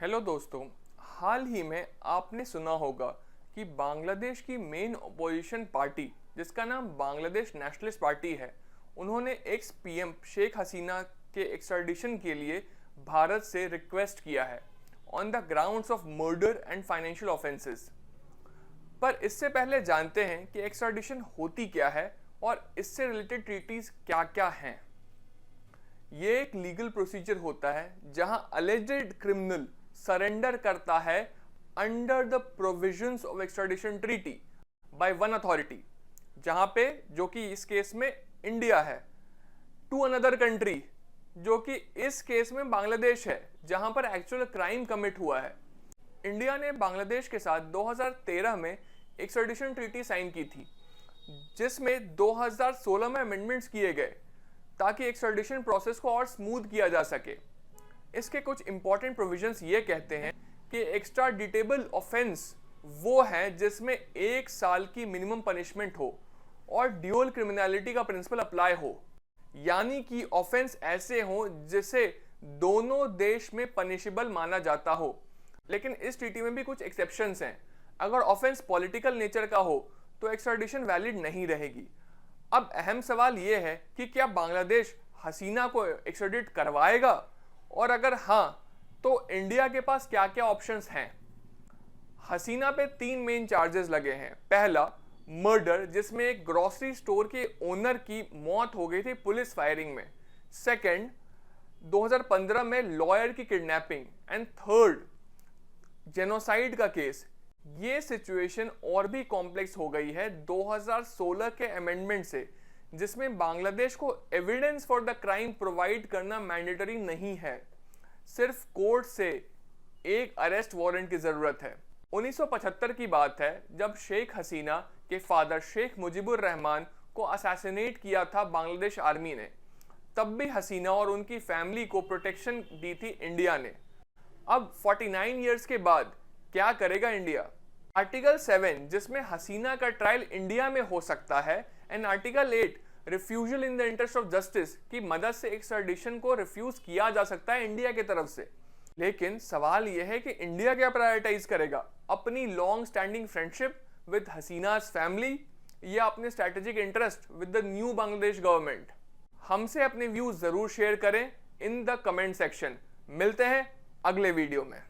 Hello दोस्तों, हाल ही में आपने सुना होगा कि बांग्लादेश की मेन अपोजिशन पार्टी जिसका नाम बांग्लादेश नेशनलिस्ट पार्टी है, उन्होंने एक्स पीएम शेख हसीना के एक्स्ट्राडिशन के लिए भारत से रिक्वेस्ट किया है on the grounds of murder and financial offences. पर इससे पहले जानते हैं कि एक्स्ट्राडिशन होती क्या है और इससे रिलेटेड ट्रीटीज क्या क्या हैं। ये एक लीगल प्रोसीजर होता है जहां अलेज्ड क्रिमिनल सरेंडर करता है under the provisions of extradition treaty by one authority, जहां पे जो कि इस केस में इंडिया है, टू अनदर कंट्री जो कि इस केस में बांग्लादेश है, जहां पर एक्चुअल क्राइम कमिट हुआ है। इंडिया ने बांग्लादेश के साथ 2013 में एक्स्ट्राडिशन ट्रीटी साइन की थी, जिसमें 2016 में अमेंडमेंट्स किए गए ताकि एक्स्ट्राडिशन प्रोसेस को और स्मूथ किया जा सके। इसके कुछ इंपॉर्टेंट प्रोविजंस ये कहते हैं कि एक्स्ट्राडिटेबल ऑफेंस वो है जिसमें 1 साल की मिनिमम पनिशमेंट हो और ड्यूअल क्रिमिनलिटी का प्रिंसिपल अप्लाई हो, यानी कि ऑफेंस ऐसे हो जिसे दोनों देश में पनिशेबल माना जाता हो। लेकिन इस ट्रीटी में भी कुछ एक्सेप्शंस हैं। अगर ऑफेंस पॉलिटिकल नेचर का हो तो एक्स्ट्राडिशन वैलिड नहीं रहेगी। अब अहम सवाल ये है कि क्या बांग्लादेश हसीना को एक्स्ट्राडिट करवाएगा, और अगर हाँ तो इंडिया के पास क्या क्या ऑप्शंस हैं। हसीना पे 3 मेन चार्जेस लगे हैं। पहला, मर्डर, जिसमें एक ग्रोसरी स्टोर के ओनर की मौत हो गई थी पुलिस फायरिंग में। सेकंड, 2015 में लॉयर की किडनैपिंग। एंड थर्ड, जेनोसाइड का केस। ये सिचुएशन और भी कॉम्प्लेक्स हो गई है 2016 के अमेंडमेंट से, जिसमें बांग्लादेश को evidence for the crime provide करना मैंडेटरी नहीं है, सिर्फ कोर्ट से एक अरेस्ट वारंट की जरूरत है। 1975 की बात है जब शेख हसीना के फादर शेख मुजीबुर रहमान को असैसिनेट किया था बांग्लादेश आर्मी ने। तब भी हसीना और उनकी फैमिली को प्रोटेक्शन दी थी इंडिया ने। अब 49 ईयर्स के बाद क्या करेगा इंडिया? आर्टिकल 7, जिसमें हसीना का ट्रायल इंडिया में हो सकता है, and article 8, refusal in the interest of justice की मदद से एक्स्ट्राडिशन को रिफ्यूज किया जा सकता है इंडिया की तरफ से। लेकिन सवाल यह है कि इंडिया क्या प्रायोरिटाइज करेगा, अपनी long standing friendship with Hasina's family या अपने strategic interest with the new Bangladesh government? हमसे अपने व्यूज जरूर शेयर करें इन द कमेंट सेक्शन। मिलते हैं अगले वीडियो में।